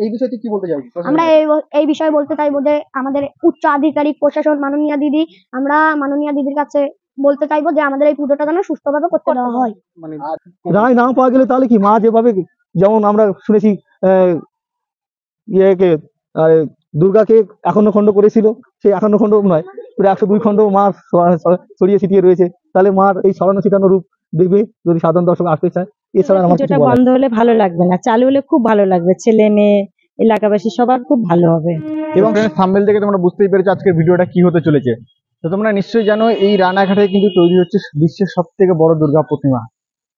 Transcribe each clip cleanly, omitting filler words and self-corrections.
এই বিষয়টি কি বলতে চাইছি? আমরা এই বিষয়ে বলতে চাইবো যে আমাদের উচ্চ আধিকারিক প্রশাসন মাননীয় দিদি, আমরা মাননীয় দিদির কাছে বলতে চাইবো যে আমাদের এই পুজোটা যেন সুষ্ঠুভাবে করতে দেওয়া হয়। মানে রায় না পাওয়া গেলে তাহলে কি মা যেভাবে, যেমন আমরা শুনেছি ইয়েকে দুর্গাকে 51 খণ্ড করেছিল, সেই 51 খণ্ড নয়, পুরো 102 খণ্ড মা ছড়িয়ে ছিটিয়ে রয়েছে। তাহলে মার এই ছড়ানো ছিটানো রূপ দেখবে যদি সাধারণ দর্শক আসতে চায়। এছাড়া আমার পুজোটা বন্ধ হলে ভালো লাগবে না, চালু হলে খুব ভালো লাগবে, ছেলে মেয়ে এলাকাবাসী সবার খুব ভালো হবে। এবং থাম্বনেল থেকে তোমরা বুঝতেই পেরেছো আজকের ভিডিওটা কি হতে চলেছে। তো তোমরা নিশ্চয়ই জানো এই রানাঘাটে কিন্তু তৈরি হচ্ছে বিশ্বের সবথেকে বড় দুর্গা প্রতিমা,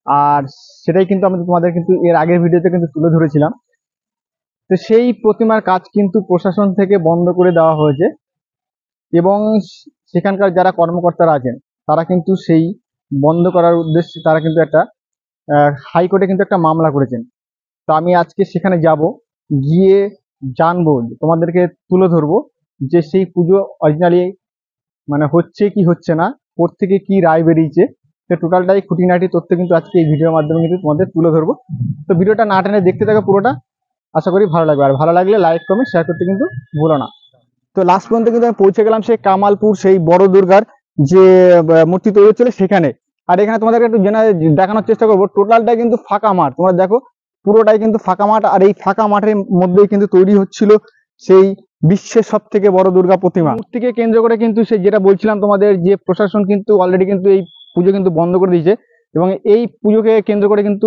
আর সেটাই কিন্তু আমি তোমাদের কিন্তু এর আগের ভিডিওতে কিন্তু তুলে ধরেছিলাম। তো সেই প্রতিমার কাজ কিন্তু প্রশাসন থেকে বন্ধ করে দেওয়া হয়েছে এবং সেখানকার যারা কর্মকর্তারা আছেন তারা কিন্তু সেই বন্ধ করার উদ্দেশ্যে তারা কিন্তু একটা হাইকোর্টে কিন্তু একটা মামলা করেছেন। তো আমি আজকে সেখানে যাব, গিয়ে জানবো, তোমাদেরকে তুলে ধরবো যে সেই পুজো অরিজিনালি মানে হচ্ছে কি হচ্ছে না, কোর্ট থেকে কি রায় বেরিয়েছে। তো টোটালটাই খুঁটিনাটি তথ্য কিন্তু আজকে এই ভিডিওর মাধ্যমে কিন্তু তোমাদের তুলে ধরবো। তো ভিডিওটা না টেনে দেখতে থাকো পুরোটা, আশা করি ভালো লাগবে। আর ভালো লাগলে লাইক কমেন্ট শেয়ার করতে কিন্তু ভুলো না। তো লাস্ট পর্যন্ত কিন্তু আমি পৌঁছে গেলাম সেই কামালপুর, সেই বড় দুর্গার যে মূর্তি তৈরি হচ্ছিল সেখানে। আর এখানে তোমাদেরকে একটু দেখানোর চেষ্টা করবো, টোটালটা কিন্তু ফাঁকা মাঠ, তোমরা দেখো পুরোটাই কিন্তু ফাঁকা মাঠ। আর এই ফাঁকা মাঠের মধ্যেই কিন্তু তৈরি হচ্ছিল সেই বিশ্বের সব থেকে বড় দুর্গা প্রতিমা। মূর্তিকে কেন্দ্র করে কিন্তু সেই যেটা বলছিলাম তোমাদের, যে প্রশাসন কিন্তু অলরেডি কিন্তু এই পুজো কিন্তু বন্ধ করে দিয়েছে এবং এই পুজোকে কেন্দ্র করে কিন্তু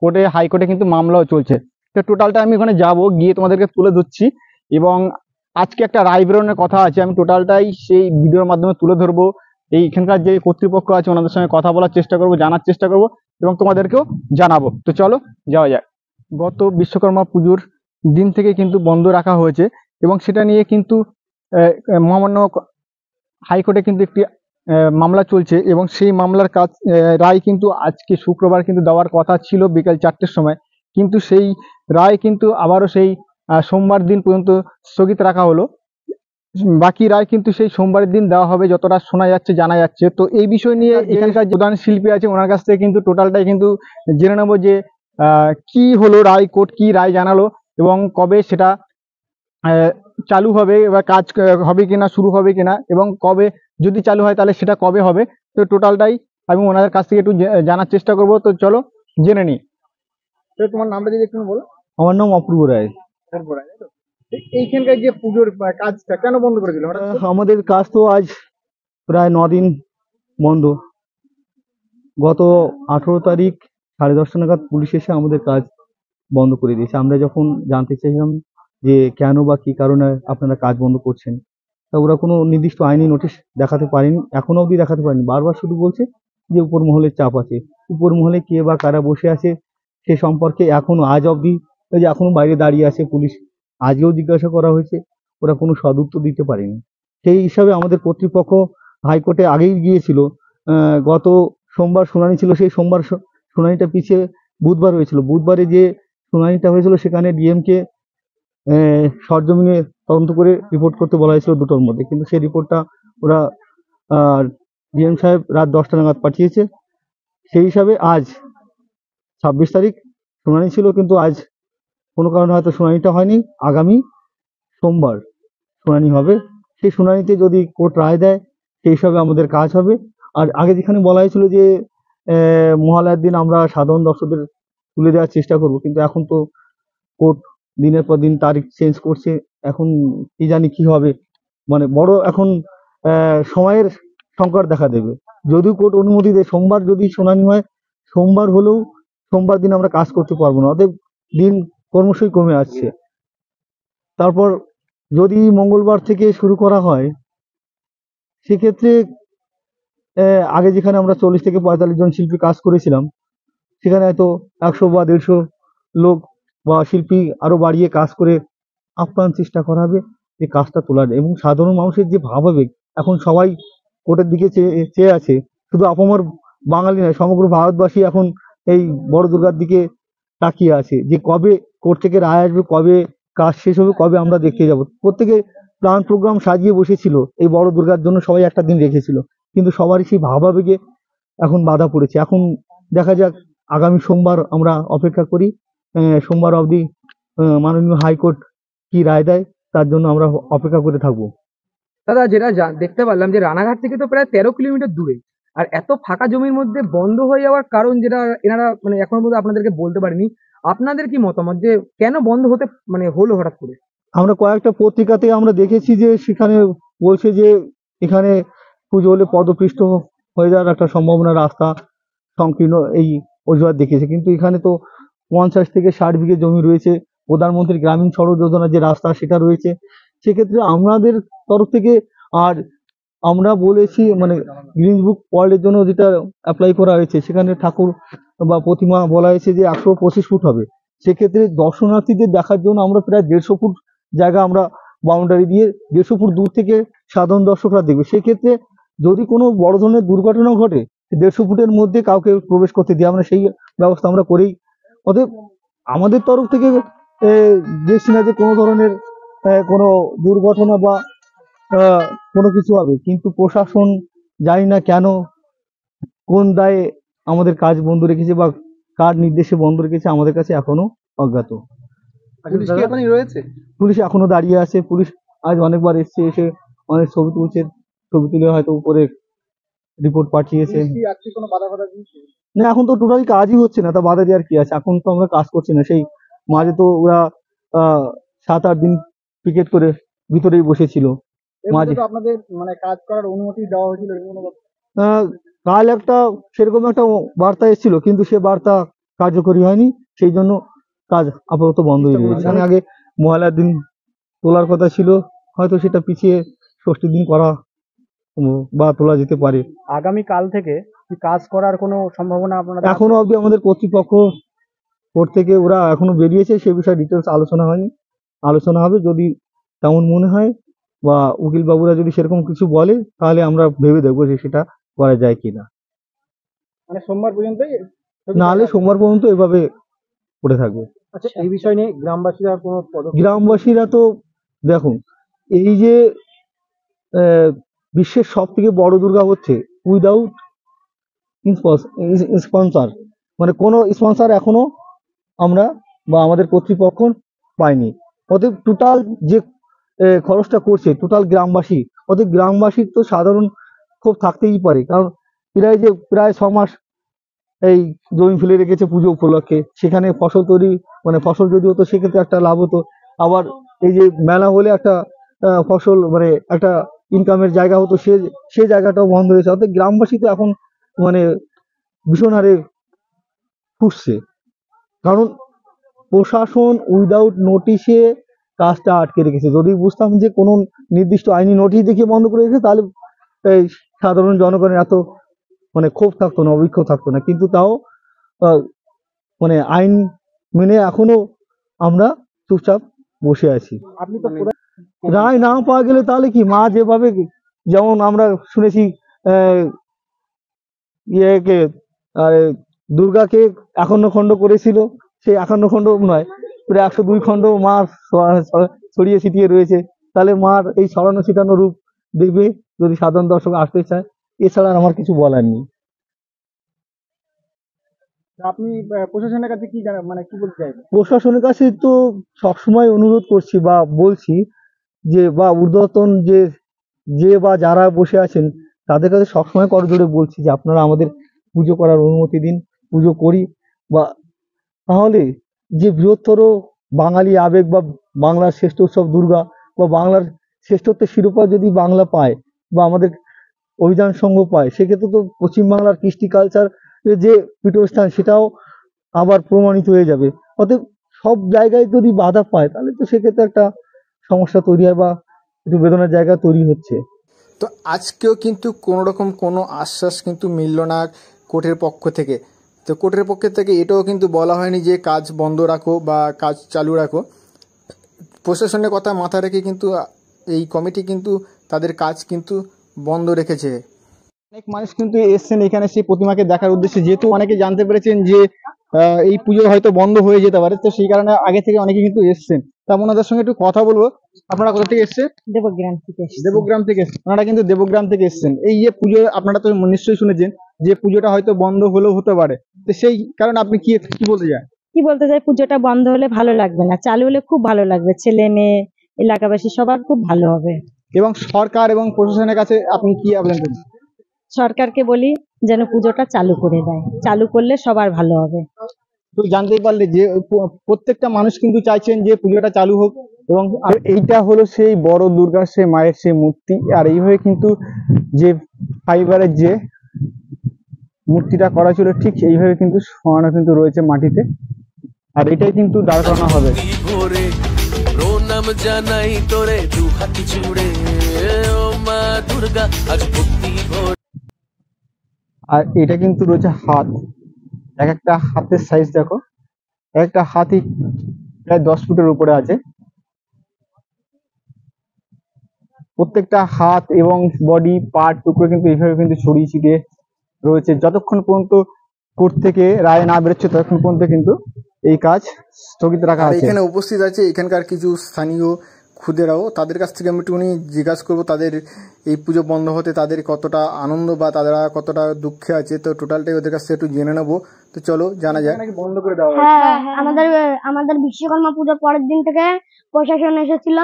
কোর্টে, হাইকোর্টে কিন্তু মামলাও চলছে। তো টোটালটা আমি ওখানে যাব, গিয়ে তোমাদেরকে তুলে ধরছি এবং আজকে একটা রায় বেরোনোর কথা আছে, আমি টোটালটাই সেই ভিডিওর মাধ্যমে তুলে ধরবো। এইখানকার যে কর্তৃপক্ষ আছে ওনাদের সঙ্গে কথা বলার চেষ্টা করব, জানার চেষ্টা করব এবং তোমাদেরকেও জানাবো। তো চলো যাওয়া যাক। গত বিশ্বকর্মা পুজোর দিন থেকে কিন্তু বন্ধ রাখা হয়েছে এবং সেটা নিয়ে কিন্তু মহামান্য হাইকোর্টে কিন্তু একটি মামলা চলছে এবং সেই মামলার কাজ রায় কিন্তু আজকে শুক্রবার কিন্তু দেওয়ার কথা ছিল বিকাল 4টের সময়, কিন্তু সেই রায় কিন্তু আবারও সেই সোমবার দিন পর্যন্ত স্থগিত রাখা হলো। বাকি রায় কিন্তু সেই সোমবারের দিন দেওয়া হবে যতটা শোনা যাচ্ছে, জানা যাচ্ছে। তো এই বিষয় নিয়ে এখানকার প্রধান শিল্পী আছে ওনার কাছ থেকে কিন্তু টোটালটাই কিন্তু জেনে নেবো যে কি হলো, রায় কোর্ট কি রায় জানালো এবং কবে সেটা চালু হবে, এবার কাজ হবে কিনা, শুরু হবে কিনা, এবং কবে যদি চালু হয় তাহলে সেটা কবে হবে। তো টোটালটাই আমি ওনাদের কাছ থেকে একটু জানার চেষ্টা করব। তো চলো জেনে নিই। তো তোমার নামটা যদি একটু বলো। আমার নাম অপূর্ব রায়। এইখানকার যে পুজোর কাজটা কেন বন্ধ করে দিল? আমাদের কাজ তো আজ প্রায় 9 দিন বন্ধ। গত 18 তারিখ 10:30 নাগাদ পুলিশ এসে আমাদের কাজ বন্ধ করে দিয়েছে। আমরা যখন জানতে চাইলাম যে কেন বা কি কারণে আপনারা কাজ বন্ধ করছেন, তা ওরা কোনো নির্দিষ্ট আইনি নোটিশ দেখাতে পারেনি, এখনো অবধি দেখাতে পারেনি। বারবার শুধু বলছে যে উপর মহলের চাপ আছে। উপর মহলে কে বা কারা বসে আছে সে সম্পর্কে এখনো আজ অবধি, ওই যে এখনো বাইরে দাঁড়িয়ে আছে পুলিশ, আজকেও জিজ্ঞাসা করা হয়েছে, ওরা কোনো সদুত্তর দিতে পারেনি। সেই হিসাবে আমাদের কর্তৃপক্ষ হাইকোর্টে আগেই গিয়েছিল। গত সোমবার শুনানি ছিল, সেই সোমবার শুনানিটা পিছিয়ে বুধবার হয়েছিল। বুধবারে যে শুনানিটা হয়েছিল সেখানে ডিএমকে সরজমিনে তদন্ত করে রিপোর্ট করতে বলা হয়েছিল 2টোর মধ্যে, কিন্তু সেই রিপোর্টটা ওরা ডিএম সাহেব রাত 10টা নাগাদ পাঠিয়েছে। সেই হিসাবে আজ 26 তারিখ শুনানি ছিল, কিন্তু আজ কোনো কারণে হয়তো শুনানিটা হয়নি। আগামী সোমবার শুনানি হবে। সেই শুনানিতে যদি কোর্ট রায় দেয় সেই হিসাবে আমাদের কাজ হবে। আর আগে যেখানে বলা হয়েছিল যে মহালয়ার দিন আমরা সাধারণ দর্শকদের তুলে দেওয়ার চেষ্টা করব, কিন্তু এখন তো কোর্ট দিনের পর দিন তারিখ চেঞ্জ করছে। এখন কি জানি কি হবে, মানে বড় এখন সময়ের সংকট দেখা দেবে। যদিও কোর্ট অনুমতি দেয় সোমবার যদি শুনানি হয়, সোমবার হলেও সোমবার দিন আমরা কাজ করতে পারবো না, অতএব দিন ক্রমশই কমে আসছে। তারপর যদি মঙ্গলবার থেকে শুরু করা হয় সেক্ষেত্রে আগে যেখানে আমরা 40 থেকে 45 জন শিল্পী কাজ করেছিলাম সেখানে হয়তো 100 বা 150 লোক বা শিল্পী আরো বাড়িয়ে কাজ করে আপ্রাণ চেষ্টা করা হবে যে কাজটা তোলার। এবং সাধারণ মানুষের যে ভাবাবেগ, এখন সবাই কোর্টের দিকে চেয়ে আছে, শুধু আপামর বাঙালি নয়, সমগ্র ভারতবাসী এখন এই বড় দুর্গার দিকে তাকিয়ে আছে যে কবে কোর্ট থেকে রায় আসবে, কবে কাজ শেষ হবে, কবে আমরা দেখতে যাব। প্রত্যেকে প্ল্যান প্রোগ্রাম সাজিয়ে বসেছিল এই বড় দুর্গার জন্য, সবাই একটা দিন রেখেছিল, কিন্তু সবারই সেই ভাবাবেগে এখন বাধা পড়েছে। এখন দেখা যাক, আগামী সোমবার আমরা অপেক্ষা করি, সোমবার অবধি মাননীয় হাইকোর্ট কি রায় দেয় তার জন্য আমরা অপেক্ষা করে থাকবো। দাদা যেটা দেখতে পারলাম যে রানাঘাট থেকে তো প্রায় 13 কিলোমিটার দূরে, আর এত ফাঁকা জমির মধ্যে বন্ধ হয়ে যাওয়ার কারণ যেটা এনারা মানে এখনো পর্যন্ত আপনাদেরকে বলতে পারেনি, আপনাদের কি মতামত যে কেন বন্ধ হতে মানে হলো হঠাৎ করে? আমরা কয়েকটা পত্রিকাতে আমরা দেখেছি যে সেখানে বলছে যে এখানে পুজো হলে পদপৃষ্ঠ হয়ে যাওয়ার একটা সম্ভাবনা, রাস্তা সংকীর্ণ, এই অজুহাত দেখিয়েছে। কিন্তু এখানে তো 50 থেকে 60 বিঘে জমি রয়েছে, প্রধানমন্ত্রী গ্রামীণ সড়ক যোজনার যে রাস্তা সেটা রয়েছে। সেক্ষেত্রে আমাদের তরফ থেকে, আর আমরা বলেছি মানে গ্রিন বুক ওয়ার্ল্ডের জন্য যেটা অ্যাপ্লাই করা হয়েছে, সেখানে ঠাকুর বা প্রতিমা বলা হয়েছে যে 125 ফুট হবে। সেক্ষেত্রে দর্শনার্থীদের দেখার জন্য আমরা প্রায় 150 ফুট জায়গা আমরা বাউন্ডারি দিয়ে 150 ফুট দূর থেকে সাধারণ দর্শকরা দেখবে। সেক্ষেত্রে যদি কোনো বড় ধরনের দুর্ঘটনা ঘটে, 150 ফুটের মধ্যে কাউকে প্রবেশ করতে দিই আমরা, সেই ব্যবস্থা আমরা করেই। অতএব আমাদের তরফ থেকে দেখছি না যে কোনো ধরনের কোনো দুর্ঘটনা বা কোনো কিছু হবে। কিন্তু প্রশাসন জানি না কেন, কোন দায়ে আমাদের কাজ বন্ধ রেখেছে বা কার নির্দেশে বন্ধ রেখেছে, আমাদের কাছে এখনো অজ্ঞাত। পুলিশ কি এখনই রয়েছে? পুলিশ এখনো দাঁড়িয়ে আছে। পুলিশ আজ অনেকবার এসছে, এসে অনেক ছবি তুলছে, ছবি তুলে হয়তো উপরে রিপোর্ট পাঠিয়েছে। পুলিশ কি আজকে কোনো বাধা ফাধা দিয়েছে? না, এখন তো টোটালি কাজই হচ্ছে না, তা বাধা দেওয়ার কি আছে? এখন তো আমরা কাজ করছি না। সেই মাঝে তো ওরা 7-8 দিন পিকেট করে ভিতরেই বসেছিল। এর মধ্যে মাঝে তো আপনাদের মানে কাজ করার অনুমতি দেওয়া হয়েছিল এরকম কোনো ব্যাপার? কাল একটা সেরকম একটা বার্তা এসেছিল, কিন্তু সে বার্তা কার্যকরী হয়নি, সেই জন্য কাজ আপাতত বন্ধ হয়ে গেছে। এখানে আগে মহালয়ার দিন তোলার কথা ছিল, হয়তো সেটা পিছিয়ে ষষ্ঠীর দিন করা বা তোলা যেতে পারে। আগামী কাল থেকে কি কাজ করার কোনো সম্ভাবনা আপনারা? এখনো অবধি আমাদের কর্তৃপক্ষ কোর্ট থেকে ওরা এখনো বেরিয়েছে, সে বিষয়ে ডিটেলস আলোচনা হয়নি, আলোচনা হবে। যদি তেমন মনে হয় বা উকিল বাবুরা যদি সেরকম কিছু বলে, তাহলে আমরা ভেবে দেখবো যে সেটা করা যায় কিনা। মানে সোমবার পর্যন্তই? নাহলে সোমবার পর্যন্ত এভাবে পড়ে থাকবে। আচ্ছা, এই বিষয় নিয়ে গ্রামবাসীরা কোনো পদক্ষেপ? গ্রামবাসীরা তো দেখুন, এই যে বিশ্বের সব থেকে বড় দুর্গা হচ্ছে উইদাউট স্পন্সর, মানে কোনো স্পন্সর এখনো আমরা বা আমাদের কর্তৃপক্ষ পাইনি। অতএব টোটাল যে খরচটা করছে টোটাল গ্রামবাসী, অতএব গ্রামবাসীর তো সাধারণ ক্ষোভ থাকতেই পারে। কারণ প্রায় 6 মাস এই জমি ফেলে রেখেছে পুজো উপলক্ষে, সেখানে ফসল তৈরি, মানে ফসল যদি হতো সেক্ষেত্রে একটা লাভ হতো। আবার এই যে মেলা হলে একটা ফসল মানে একটা ইনকামের জায়গা হতো, সে জায়গাটাও বন্ধ হয়েছে। অর্থাৎ গ্রামবাসী তো এখন মানে ভীষণ হারে ফুসছে, কারণ প্রশাসন উইদাউট নোটিশে কাজটা আটকে রেখেছে। যদি বুঝতাম যে কোনো নির্দিষ্ট আইনি নোটিশ দেখিয়ে বন্ধ করে রেখেছে, তাহলে এই সাধারণ জনগণের এত মানে ক্ষোভ থাকতো না, অবিক্ষোভ থাকতো না। কিন্তু তাও মানে আইন মেনে এখনো আমরা চুপচাপ বসে আছি। আপনি তো পুরো রায় না পাওয়া গেলে তাহলে কি, মা যেভাবে, যেমন আমরা শুনেছি ইয়েকে দুর্গাকে 51 খণ্ড করেছিল, সেই 51 খণ্ড নয়, প্রায় 102 খণ্ড মা ছড়িয়ে ছিটিয়ে রয়েছে। তাহলে মার এই ছড়ানো ছিটানো রূপ দেখবে যদি সাধারণ দর্শক আসতে চায়। এছাড়া আর আমার কিছু বলার নেই। আপনি প্রশাসনের কাছে কি জানেন, মানে কি বলতে চাইবেন? প্রশাসনের কাছে তো সবসময় অনুরোধ করছি বা বলছি যে, বা ঊর্ধ্বতন যে বা যারা বসে আছেন তাদের কাছে সবসময় করজোড়ে বলছি যে আপনারা আমাদের পুজো করার অনুমতি দিন, পুজো করি। বা তাহলে যে বৃহত্তর বাঙালি আবেগ বা বাংলার শ্রেষ্ঠ উৎসব দুর্গা বা বাংলার শ্রেষ্ঠত্বের শিরোপা যদি বাংলা পায় বা আমাদের অভিযান সংঘ পায়, সেক্ষেত্রে তো পশ্চিমবাংলার কৃষ্টি কালচার যে পীঠস্থান সেটাও আবার প্রমাণিত হয়ে যাবে। অতএব সব জায়গায় যদি বাধা পায়, তাহলে তো সেক্ষেত্রে একটা সমস্যা তৈরি হয় বা একটু বেদনার জায়গা তৈরি হচ্ছে। তো আজকেও কিন্তু কোনো রকম কোনো আশ্বাস কিন্তু মিলল না কোর্টের পক্ষ থেকে। তো কোর্টের পক্ষ থেকে এটাও কিন্তু বলা হয়নি যে কাজ বন্ধ রাখো বা কাজ চালু রাখো। প্রশাসনের কথা মাথায় রেখে কিন্তু এই কমিটি কিন্তু তাদের কাজ কিন্তু বন্ধ রেখেছে। অনেক মানুষ কিন্তু এসছেন এখানে সেই প্রতিমাকে দেখার উদ্দেশ্যে, যেহেতু অনেকে জানতে পেরেছেন যে এই পুজো হয়তো বন্ধ হয়ে যেতে পারে, তো সেই কারণে আগে থেকে অনেকে কিন্তু এসছেন। তা ওনাদের সঙ্গে একটু কথা বলবো। আপনারা কোথা থেকে এসছেন? দেবগ্রাম থেকে এসেছি। দেবগ্রাম থেকে এসছেন। ওনারা কিন্তু দেবগ্রাম থেকে এসছেন। এই যে পুজো আপনারা তো নিশ্চয়ই শুনেছেন যে পুজোটা হয়তো বন্ধ হলেও হতে পারে, তো সেই কারণে আপনি কি বলতে চান? কি বলতে চাই, পুজোটা বন্ধ হলে ভালো লাগবে না, চালু হলে খুব ভালো লাগবে, ছেলে মেয়ে এলাকাবাসী সবার খুব ভালো হবে। এবং সরকার এবং প্রশাসনের কাছে আপনি কি আবেদন করবেন? সরকারকে বলি যেন পুজোটা চালু করে দেয়, চালু করলে সবার ভালো হবে। তো জানতেই পারলে যে প্রত্যেকটা মানুষ কিন্তু চাইছেন যে পুজোটা চালু হোক। এবং আর এইটা হলো সেই বড় দুর্গার সেই মায়ের সেই মূর্তি। আর এইভাবে কিন্তু যে ফাইবারের যে মূর্তিটা করা ছিল ঠিক এইভাবে কিন্তু সরানো কিন্তু রয়েছে মাটিতে। আর এটাই কিন্তু দাঁড় করানো হবে। ভোরে প্রণাম জানাই তোরে দু হাত জুড়ে, ও মা দুর্গা আজ ভক্তি ভোরে। আর এটা কিন্তু রয়েছে হাত, এক একটা হাতের সাইজ দেখো, এক একটা হাতই প্রায় 10 ফুটের উপরে আছে। প্রত্যেকটা হাত এবং বডি পার্ট টুকরো কিন্তু এইভাবে কিন্তু ছড়িয়ে ছিটিয়ে রয়েছে। যতক্ষণ পর্যন্ত কোর্ট থেকে রায় না বেরোচ্ছে ততক্ষণ পর্যন্ত কিন্তু এই কাজ স্থগিত রাখা আর আছে। এখানে উপস্থিত আছে এখানকার কিছু স্থানীয় খুদেরাও, তাদের কাছ থেকে আমি একটুখানি জিজ্ঞাসা করবো তাদের এই পুজো বন্ধ হতে তাদের কতটা আনন্দ বা তারা কতটা দুঃখে আছে। তো টোটালটাই ওদের কাছ থেকে একটু জেনে নেবো। তো চলো জানা যায়। বন্ধ করে দেওয়া হ্যাঁ, আমাদের বিশ্বকর্মা পুজোর পরের দিন থেকে প্রশাসন এসেছিল।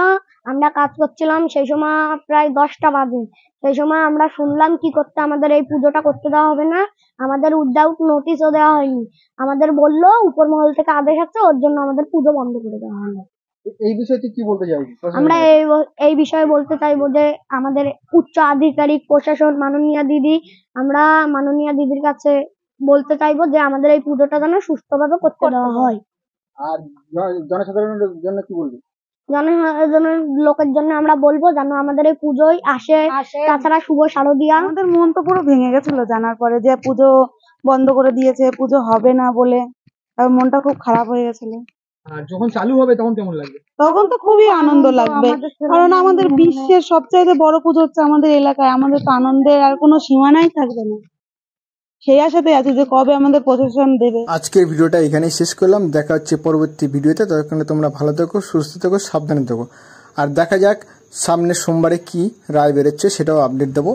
আমরা কাজ করছিলাম, সেই সময় প্রায় 10টা বাজে। সেই সময় আমরা শুনলাম কি করতে আমাদের এই পুজোটা করতে দেওয়া হবে না। আমাদের উইদাউট নোটিশও দেওয়া হয়নি। আমাদের বললো উপর মহল থেকে আদেশ আছে, ওর জন্য আমাদের পুজো বন্ধ করে দেওয়া হলো। এই বিষয়ে তুই কি বলতে চাইবি? আমরা এই বিষয়ে বলতে চাইবো যে আমাদের উচ্চ আধিকারিক প্রশাসন মাননীয় দিদি, আমরা মাননীয় দিদির কাছে বলতে চাইবো যে আমাদের এই পুজোটা যেন সুষ্ঠুভাবে করতে দেওয়া হয়। আর জনসাধারণের জন্য কি বলবি? জনসাধারণের লোকের জন্য আমরা বলবো যেন আমাদের এই পুজোয় আসে। তাছাড়া শুভ শারদিয়া, আমাদের মন তো পুরো ভেঙে গেছিল জানার পরে যে পুজো বন্ধ করে দিয়েছে, পুজো হবে না বলে। আর মনটা খুব খারাপ হয়ে গেছিল। আর যখন চালু হবে তখন কেমন লাগবে? তখন তো খুবই আনন্দ লাগবে, কারণ আমাদের বিশ্বের সবচাইতে বড় পুজো হচ্ছে আমাদের এলাকায়। আমাদের তো আনন্দের আর কোনো সীমানাই থাকবে না। সেই আশাতে আছি যে কবে আমাদের প্রশাসন দেবে। আজকের ভিডিওটা এখানেই শেষ করলাম। দেখা হচ্ছে পরবর্তী ভিডিওতে। ততক্ষণে তোমরা ভালো থেকো, সুস্থ থেকো, সাবধানে থেকো। আর দেখা যাক সামনের সোমবারে কি রায় বেরোচ্ছে, সেটাও আপডেট দেবো।